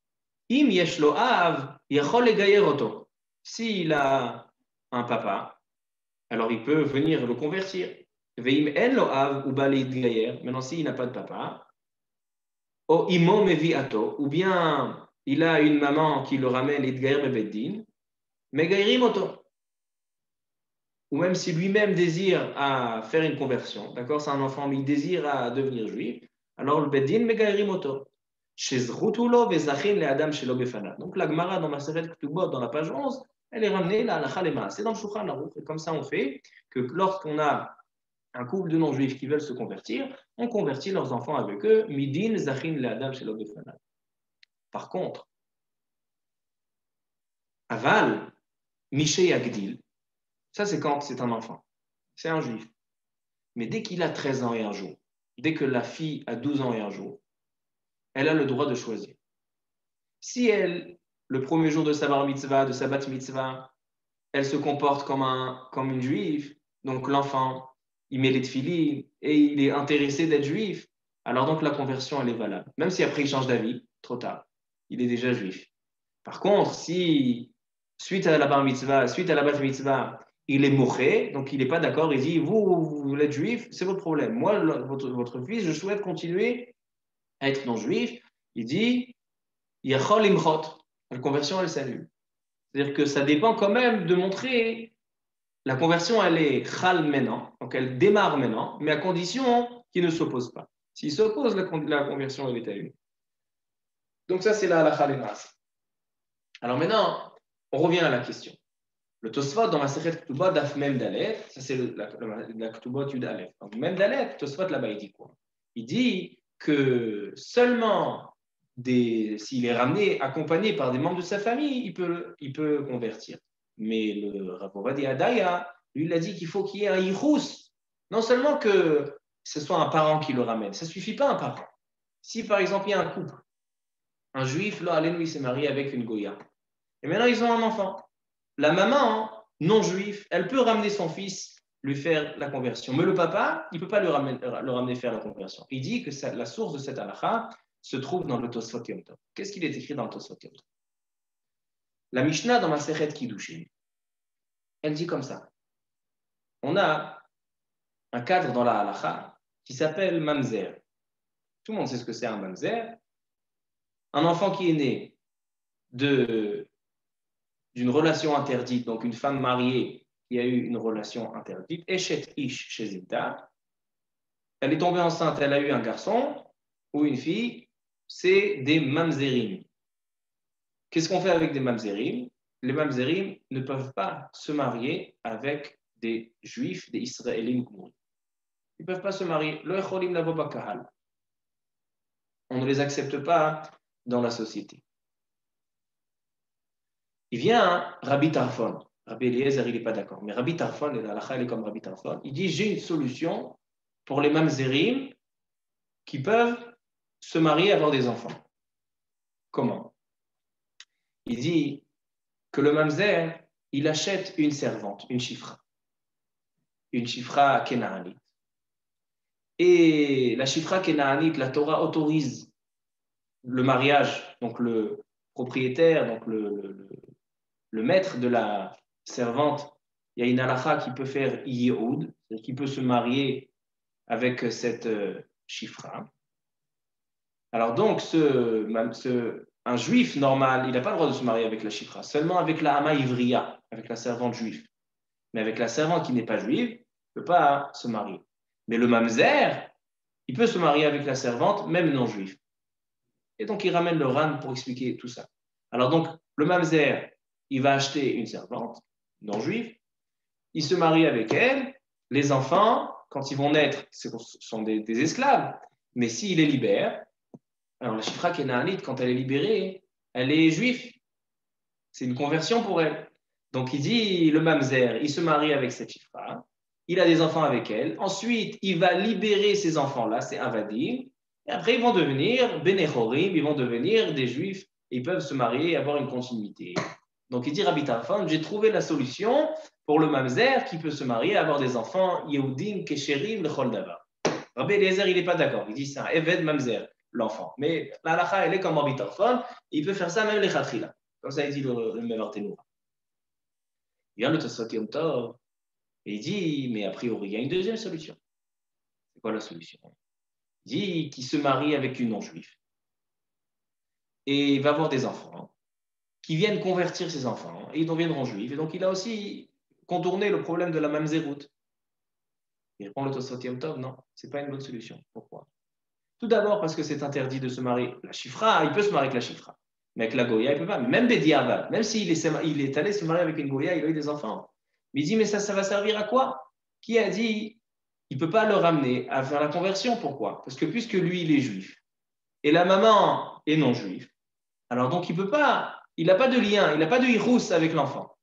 Im Yeshlo Av, Yechol Legayer Oto. S'il a un papa, alors il peut venir le convertir. Veim En Lo Av, ou Balid Gayer, maintenant s'il n'a pas de papa, O Imo Mevi Ato, ou bien il a une maman qui le ramène Idgayer Bebeddin, Megairim Oto. Ou même si lui-même désire à faire une conversion, d'accord, c'est un enfant, mais il désire à devenir juif, alors le Beddin Megairim Oto. Donc la Gemara dans Masechet Ketubot, dans la page 11, elle est ramenée là, la c'est dans le Shulchan Aruch. Et comme ça, on fait que lorsqu'on a un couple de non-juifs qui veulent se convertir, on convertit leurs enfants avec eux. Midin zachin le Adam shelo befanav. Par contre, aval Miché Yagdil, ça c'est quand c'est un enfant, c'est un juif. Mais dès qu'il a 13 ans et un jour, dès que la fille a 12 ans et un jour, elle a le droit de choisir. Si elle, le premier jour de sa bar mitzvah, de sa bat mitzvah, elle se comporte comme une juive, donc l'enfant, il met les tefilines et il est intéressé d'être juif, alors donc la conversion, elle est valable. Même si après il change d'avis, trop tard, il est déjà juif. Par contre, si suite à la bar mitzvah, suite à la bat mitzvah, il est moché, donc il n'est pas d'accord, il dit, vous êtes juif, c'est votre problème. Moi, votre fils, je souhaite continuer à être non-juif. Il dit, Yachol imchot, la conversion, elle s'annule. C'est-à-dire que ça dépend quand même de montrer la conversion, elle est chal maintenant, donc elle démarre maintenant, mais à condition qu'il ne s'oppose pas. S'il s'oppose, la conversion, elle est annulée. Donc ça, c'est la halakha l'emas. Alors maintenant, on revient à la question. Le Tosfot dans la Sechet Ketubot d'Af Mem Dalet, ça c'est la Ketubot Yud Aleph. Donc Mem Dalet, Tosfot là-bas, il dit quoi? Il dit que seulement s'il est ramené, accompagné par des membres de sa famille, il peut convertir. Mais le Rav Ovadia Adaya, lui, il a dit qu'il faut qu'il y ait un yichus. Non seulement que ce soit un parent qui le ramène, ça ne suffit pas un parent. Si par exemple il y a un couple, un juif, là, il s'est marié avec une goya. Et maintenant ils ont un enfant. La maman non juive, elle peut ramener son fils, lui faire la conversion. Mais le papa, il ne peut pas le ramener faire la conversion. Il dit que la source de cette halakha se trouve dans le Tosfot Yom Tov. Qu'est-ce qu'il est écrit dans le Tosfot Yom Tov? La Mishnah dans Masechet Kiddushin, elle dit comme ça. On a un cadre dans la halakha qui s'appelle mamzer. Tout le monde sait ce que c'est un mamzer. Un enfant qui est né d'une relation interdite, donc une femme mariée qui a eu une relation interdite, Eshet Ish Shezilta, elle est tombée enceinte, elle a eu un garçon ou une fille, c'est des mamzerim. Qu'est-ce qu'on fait avec des mamzerim? Les mamzerim ne peuvent pas se marier avec des juifs, des israélim. Ils ne peuvent pas se marier. On ne les accepte pas dans la société. Il vient Rabbi Tarfon. Rabbi Eliezer, il n'est pas d'accord. Mais Rabbi Tarfon, la halakha, il est comme Rabbi Tarfon. Il dit, j'ai une solution pour les mamzerim qui peuvent se marier et avoir des enfants. Comment? Il dit que le mamzer, il achète une servante, une chifra kénaanite. Et la chifra kénaanite, la Torah autorise le mariage, donc le propriétaire, donc le maître de la servante, il y a une halakha qui peut faire yehoud, c'est-à-dire qui peut se marier avec cette chifra. Alors donc, un juif normal, il n'a pas le droit de se marier avec la chifra, seulement avec la hama ivriya, avec la servante juive. Mais avec la servante qui n'est pas juive, il ne peut pas se marier. Mais le mamzer, il peut se marier avec la servante, même non juive. Et donc, il ramène le Ran pour expliquer tout ça. Alors donc, le mamzer, il va acheter une servante non juive, il se marie avec elle, les enfants, quand ils vont naître, ce sont des esclaves, mais s'il les libère, alors la chifra kénaanite, quand elle est libérée, elle est juive. C'est une conversion pour elle. Donc il dit, le mamzer, il se marie avec cette chifra, il a des enfants avec elle, ensuite il va libérer ces enfants-là, c'est avadim, et après ils vont devenir bénéchorim, ils vont devenir des juifs, et ils peuvent se marier et avoir une continuité. Donc il dit, Rabbi Tarfon, j'ai trouvé la solution pour le mamzer qui peut se marier et avoir des enfants, Yehudim, Kesherim, Lechol Davar. Rabbi Eliezer, il n'est pas d'accord, il dit c'est un Eved mamzer, l'enfant. Mais la halakha, elle est comme Rabbi Tarfon, il peut faire ça même les chatrila. Comme ça, il dit le Mevar Tenoura. Il vient le Tosfot Yom Tov et il dit, mais a priori, il y a une deuxième solution. C'est quoi la solution? Il dit qu'il se marie avec une non-juive et il va avoir des enfants qui viennent convertir ses enfants et ils deviendront juifs. Et donc, il a aussi contourné le problème de la mamzerout. Il répond le Tosfot Yom Tov, non, ce n'est pas une bonne solution. Pourquoi? Tout d'abord parce que c'est interdit de se marier. La chifra, il peut se marier avec la chifra. Mais avec la goya, il ne peut pas. Même Bediava, même s'il est allé se marier avec une goya, il a eu des enfants. Mais il dit, mais ça va servir à quoi? Qui a dit, il ne peut pas le ramener à faire la conversion? Pourquoi? Parce que puisque lui, il est juif, et la maman est non juive, alors donc il peut pas, il n'a pas de lien, il n'a pas de hirous avec l'enfant.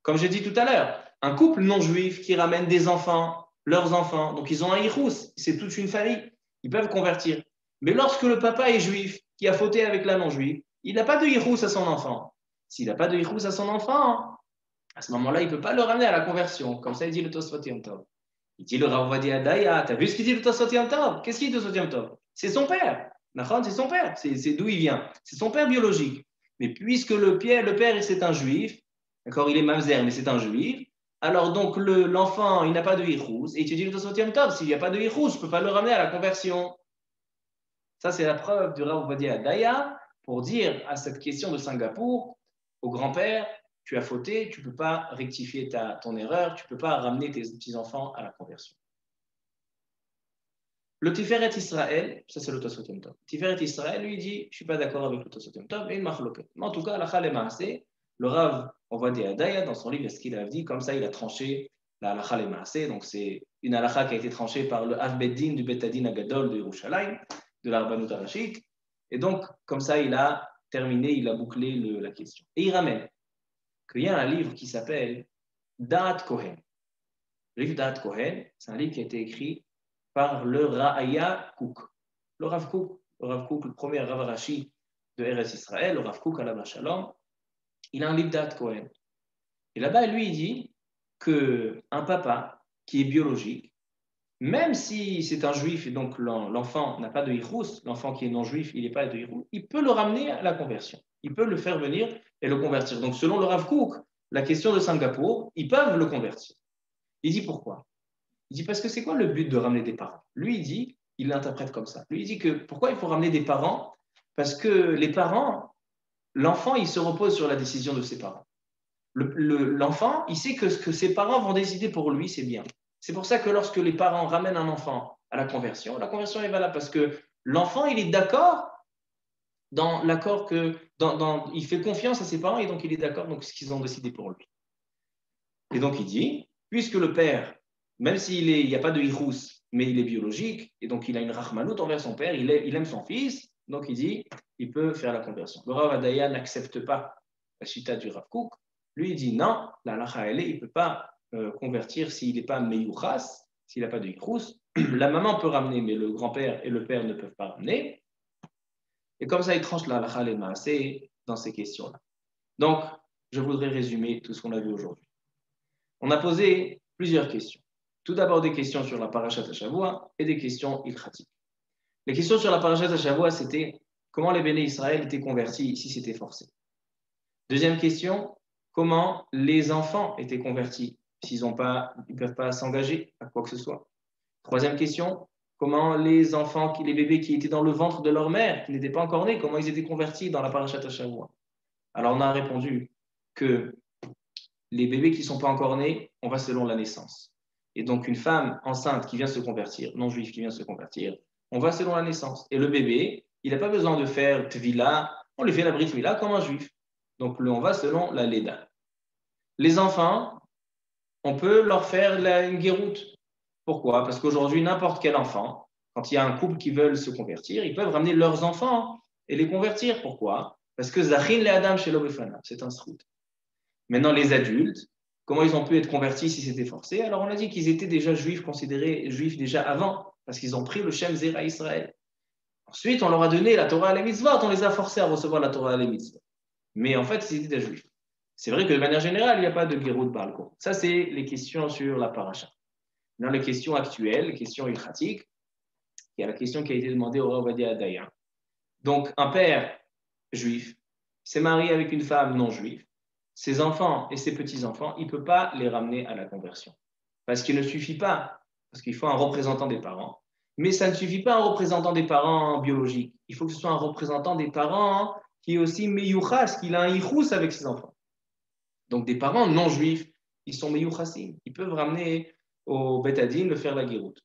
Comme j'ai dit tout à l'heure, un couple non juif qui ramène des enfants, leurs enfants, donc ils ont un hirous, c'est toute une famille, ils peuvent convertir. Mais lorsque le papa est juif, qui a fauté avec la non-juive, il n'a pas de hirous à son enfant. S'il n'a pas de hirous à son enfant, à ce moment-là, il ne peut pas le ramener à la conversion. Comme ça, il dit le Tosfot Yom Tov. Il dit le Rav Ovadia Adaya, t'as vu ce qu'il dit le Tosfot Yom Tov? Qu'est-ce qu'il dit le Tosfot Yom Tov? C'est son père. C'est son père. C'est d'où il vient. C'est son père biologique. Mais puisque le père, c'est un juif, d'accord, il est mamzer, mais c'est un juif, alors donc l'enfant, il n'a pas de hirous, et tu dis le Tosfot Yom Tov, s'il n'y a pas de hirous, je ne peux pas le ramener à la conversion. Ça, c'est la preuve du Rav Ovadia Adaya pour dire à cette question de Singapour, au grand-père, tu as fauté, tu ne peux pas rectifier ton erreur, tu ne peux pas ramener tes petits-enfants à la conversion. Le Tiferet Israël, ça c'est le Tosfot Yom Tov. Tiferet Israël, lui, dit, je ne suis pas d'accord avec le Tosfot Yom Tov, et une machloket. Mais en tout cas, la Maaseh, le Rav, on voit des Hadaya dans son livre, ce qu'il a dit, comme ça il a tranché la halakha le Maaseh. Donc c'est une halakha qui a été tranchée par le Av Beddin du Betadin Agadol de Yerushalayim, de la Rabbanut Harashit. Et donc, comme ça, il a terminé, il a bouclé la question. Et il ramène qu'il y a un livre qui s'appelle Da'at Kohen. Le livre Da'at Kohen, c'est un livre qui a été écrit par le Ra'aya Kook. Le Rav Kook, le premier Rav Rashi de Eretz Israël, le Rav Kook Alav Shalom, il a un livre Da'at Kohen. Et là-bas, lui, il dit qu'un papa qui est biologique, même si c'est un juif et donc l'enfant n'a pas de hirous, l'enfant qui est non-juif, il n'est pas de hirous, il peut le ramener à la conversion. Il peut le faire venir et le convertir. Donc, selon le Rav Kook, la question de Singapour, ils peuvent le convertir. Il dit pourquoi? Il dit parce que c'est quoi le but de ramener des parents? Lui, il dit, il l'interprète comme ça. Lui, il dit que pourquoi il faut ramener des parents? Parce que les parents, l'enfant, il se repose sur la décision de ses parents. L'enfant, il sait que ce que ses parents vont décider pour lui, c'est bien. C'est pour ça que lorsque les parents ramènent un enfant à la conversion est valable parce que l'enfant, il est d'accord dans l'accord il fait confiance à ses parents et donc il est d'accord dans ce qu'ils ont décidé pour lui. Et donc il dit, puisque le père, même s'il n'y a pas de hirous, mais il est biologique, et donc il a une rachmanout envers son père, il aime son fils, donc il dit, il peut faire la conversion. Le Rav Hadaya n'accepte pas la chita du Rav Kook. Lui, il dit non, la halacha il ne peut pas convertir s'il n'est pas meyuchas, s'il n'a pas de hirous. La maman peut ramener, mais le grand-père et le père ne peuvent pas ramener. Et comme ça, il tranche la halacha le maaseh dans ces questions-là. Donc, je voudrais résumer tout ce qu'on a vu aujourd'hui. On a posé plusieurs questions. Tout d'abord des questions sur la parashat Hashavua et des questions ilchatiques. Les questions sur la parashat Hashavua, c'était comment les béné Israël étaient convertis si c'était forcé. Deuxième question, comment les enfants étaient convertis s'ils ne peuvent pas s'engager à quoi que ce soit. Troisième question, comment les enfants, les bébés qui étaient dans le ventre de leur mère, qui n'étaient pas encore nés, comment ils étaient convertis dans la parashat Hashavua. Alors on a répondu que les bébés qui ne sont pas encore nés, on va selon la naissance. Et donc une femme enceinte qui vient se convertir, non juive qui vient se convertir, on va selon la naissance. Et le bébé, il n'a pas besoin de faire tvila, on lui fait la brit tvila comme un juif. Donc on va selon la leda. Les enfants, on peut leur faire une guéroute. Pourquoi? Parce qu'aujourd'hui, n'importe quel enfant, quand il y a un couple qui veut se convertir, ils peuvent ramener leurs enfants et les convertir. Pourquoi? Parce que Zachin le Adam chez l'Obefana, c'est un srout. Maintenant, les adultes, comment ils ont pu être convertis si c'était forcé? Alors, on a dit qu'ils étaient déjà juifs, considérés juifs déjà avant, parce qu'ils ont pris le Shem Zera Israël. Ensuite, on leur a donné la Torah à les mitzvot, on les a forcés à recevoir la Torah à les mitzvot. Mais en fait, ils étaient des juifs. C'est vrai que de manière générale, il n'y a pas de Gérout Balko. Ça, c'est les questions sur la paracha. Dans les questions actuelles, les questions ilchatiques, il y a la question qui a été demandée au Rav Ovadia Hadaya. Donc, un père juif s'est marié avec une femme non juive. Ses enfants et ses petits-enfants, il ne peut pas les ramener à la conversion. Parce qu'il ne suffit pas, parce qu'il faut un représentant des parents, mais ça ne suffit pas un représentant des parents biologiques. Il faut que ce soit un représentant des parents qui est aussi meyuchas, qu'il a un yichus avec ses enfants. Donc des parents non juifs, ils sont meyuchasim. Ils peuvent ramener au Betadine de faire la guéroute.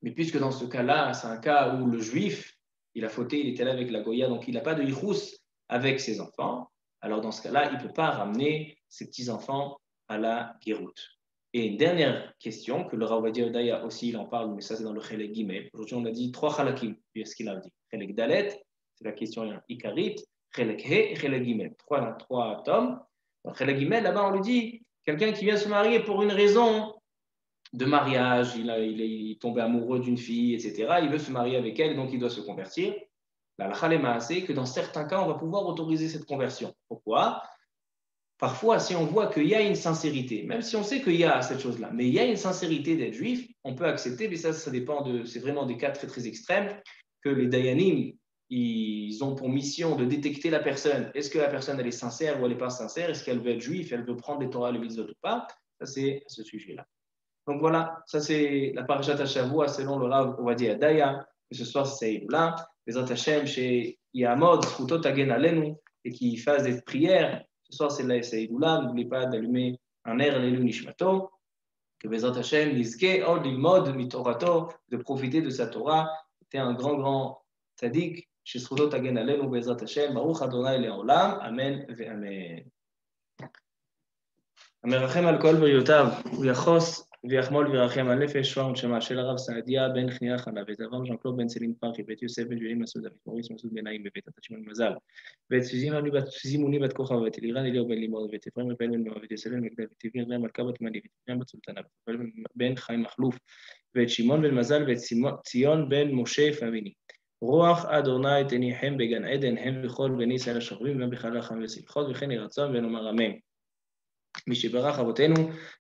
Mais puisque dans ce cas-là, c'est un cas où le juif, il a fauté, il était là avec la Goya, donc il n'a pas de yichus avec ses enfants, alors dans ce cas-là, il ne peut pas ramener ses petits-enfants à la guéroute. Et une dernière question, que le Rav Ovadia Hadaya aussi, il en parle, mais ça c'est dans le Chelek Gimel. Aujourd'hui, on a dit 3 Chalakim, puis ce qu'il a dit. Chelek Dalet, c'est la question Ikarit, Chelek He et Chelek Gimel. 3 tomes. Dans Chelek Gimel, là-bas, on lui dit, quelqu'un qui vient se marier pour une raison de mariage, il est tombé amoureux d'une fille, etc. Il veut se marier avec elle, donc il doit se convertir. La halakha le maaseh, que dans certains cas, on va pouvoir autoriser cette conversion. Pourquoi? Parfois, si on voit qu'il y a une sincérité, même si on sait qu'il y a cette chose-là, mais il y a une sincérité d'être juif, on peut accepter, mais ça dépend c'est vraiment des cas très très extrêmes, que les dayanim, ils ont pour mission de détecter la personne. Est-ce que la personne, elle est sincère ou elle n'est pas sincère? Est-ce qu'elle veut être juive? Elle veut prendre les Torah, les mitzvot ou pas? Ça, c'est ce sujet-là. Donc voilà, ça c'est la parashat Hashavua selon le Rav Ovadia Hadaya, que ce soit c'est là, les Hashem chez Yamod, Zchuto Tagen Alenu, et qui fassent des prières Ce soir, c'est la Saïdoula. N'oubliez pas d'allumer un air l'élu Nishmato. Que Bezrat Hashem, Nizke, Od Ilmod, Mitorato, de profiter de sa Torah. C'était un grand tzaddik. Shesruto Tagen Alenu, Bezrat Hashem, Baruch Adonai Le'olam. Amen ve'amen. המרחם על כל בריאותיו, הוא יחוס ויחמול וירחם על נפש שועה ונשמה של הרב סעדיה בן חנינא חנה ואת אברהם ז'אן קלוד בן צלין פרחי ואת יוסף בן ג'ואלים מסעוד דוד מוריס מסעוד בן נעים בבית שמעון מזל ואת סימוני בת כוכב ואת אלירן אליהו בן לימוד ואת אפרים רפאל בן נועה ואת יוסף בן מגדל ואת אבנר בן מלכה בת מני ואת אפרים בת סולטנה ואת בן חיים מחלוף ואת שמעון בן מזל ואת ציון בן משה פאמיני. רוח אדוני תניחם בגן עדן הם וכל בני ישראל השוכבים גם בחלל חם ושמחות וכן יהי רצון ונאמר אמן. מי שברך אבותינו,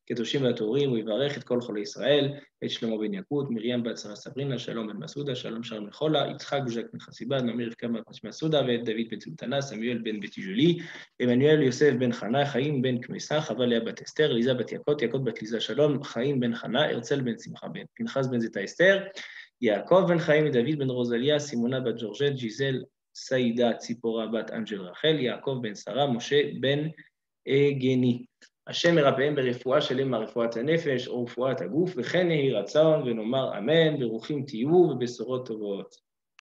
קדושים והטהורים, הוא יברך את כל חולי ישראל, את שלמה בן יקות, מרים בת שרה סברינה, שלום בן מסעודה, שלום שרם מחולה, יצחק בוז'ק בן חסיבד, נעמי רבקה בת מסעודה, ואת דוד בן צולטנה, סמיואל בן בתיג'ולי, עמנואל יוסף בן חנה, חיים בן כמיסה, חווה לאה בת אסתר, ליזה בת יקות, יקות בת ליזה שלום, חיים בן חנה, הרצל בן שמחה בן פנחס בן זיתה אסתר, יעקב בן חיים ודוד בן רוזליה, סימונה בת ג'ורג'ט, ג'יזל סעידה ציפורה בת אנג'ל רחל, יעקב בן שרה, משה בן גני. השם מרפאם ברפואה שלמה, רפואת הנפש או רפואת הגוף, וכן יהי רצון ונאמר אמן, ברוכים תהיו ובשורות טובות.